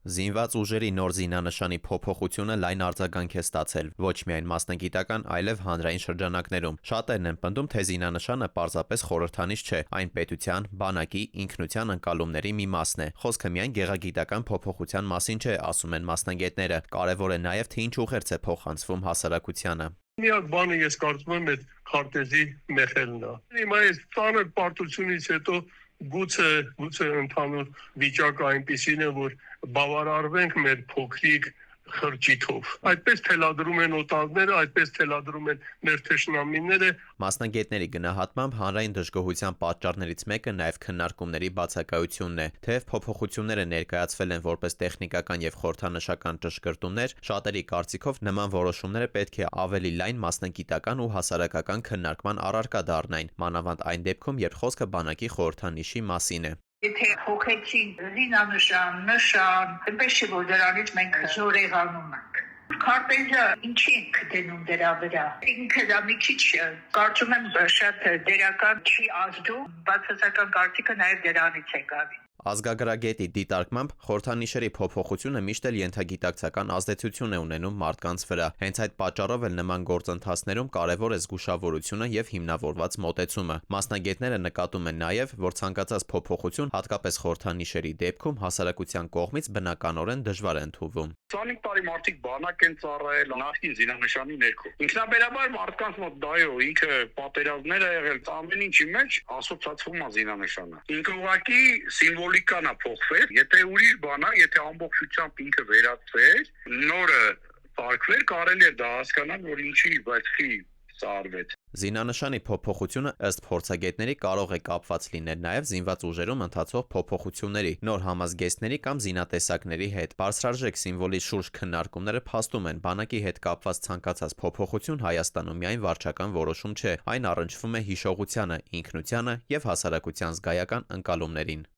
Զինված ուժերի նոր զինանշանի փոփոխությունը լայն արձագանք է ստացել ոչ միայն մասնագիտական, այլև հանրային շրջանակներում։ Շատերն են պնդում, թե զինանշանը պարզապես խորհրդանիշ չէ, այն պետության, բանակի, ինքնության ընկալումների մի մասն է։ Խոսքը միայն գեղագիտական փոփոխության մասին չէ, ասում են մասնագետները։ Կարևոր է նաև, թե ինչ ուղերձ է փոխանցվում հասարակությանը։ Միակ բանը ես կարծում եմ այդ քարտեզի մեխելն է։ Հիմա այս ծանր պարտությունից հետո գուցե ընդհանուր վիճակը այնպիսին է, որ բավարարվենք մեր փոքրիկ խրճիթով։ Այդպես թելադրում են օտարները, այդպես թելադրում են մեր թշնամիները։ Մասնագետների գնահատմամբ հանրային դժգոհության պատճառներից մեկը նաև քննարկումների բացակայությունն է։ Թեև փոփոխությունները ներկայացվել են որպես տեխնիկական եւ խորհրդանշական ճշգրտումներ, շատերի կարծիքով նման որոշումները պետք է ավելի լայն մասնագիտական ու հասարակական քննարկման առարկա դառնային, մանավանդ այն դեպքում, երբ խոսքը բանակի խորհրդանիշի մասին է։ Եթե փոխեցին զինանշան, նշան, այնպես չէ, որ դրանից մենք զորեղանում ենք։ Քարտեզը ինչի ենք դնում դրա վրա։ Ինքը դա մի քիչ կարծում եմ շատ դերական չի ազդում, բացասական կարծիքը նաև դրանից է գալի։ Ազգագրագետի դիտարկմամբ խորհրդանիշերի փոփոխությունը միշտ էլ ենթագիտակցական ազդեցություն է ունենում մարդկանց վրա։ Հենց այդ պատճառով էլ նման գործընթացներում կարևոր է զգուշավորությունը եւ հիմնավորված մոտեցումը։ Մասնագետները նկատում են նաեւ, որ ցանկացած փոփոխություն, հատկապես խորհրդանիշերի դեպքում, հասարակության կողմից բնականորեն դժվար է ընդունվում։ 25 տարի մարդիկ բանակ են ծառայել նախկին զինանշանի ներքո։ Ինքնաբերաբար մարդկանց մոտ դայո ինքը պատերազմներ է եղել, ամեն ինչի մեջ ասոցացվում է զինանշանը։ Ինքը ուղղակի սիմվոլիկան է փոխվել, եթե ուրիշ բան է, եթե ամբողջությամբ ինքը վերածվեր, նորը փակվեր, կարելի է դա հասկանալ, որ ինչի, բայց չի սարվեց։ Զինանշանի փոփոխությունը ըստ փորձագետների կարող է կապված լինել նաև զինված ուժերում ընթացող փոփոխությունների, նոր համազգեստների կամ զինատեսակների հետ։ Բարձրարժեք սիմվոլի շուրջ քննարկումները փաստում են, բանակի հետ կապված ցանկացած փոփոխություն Հայաստանում միայն վարչական որոշում չէ, այն առնչվում է հիշողությանը, ինքնությանը եւ հասարակության զգայական ընկալումներին։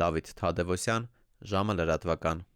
Դավիթ Թադևոսյան, ժամը լրատվական։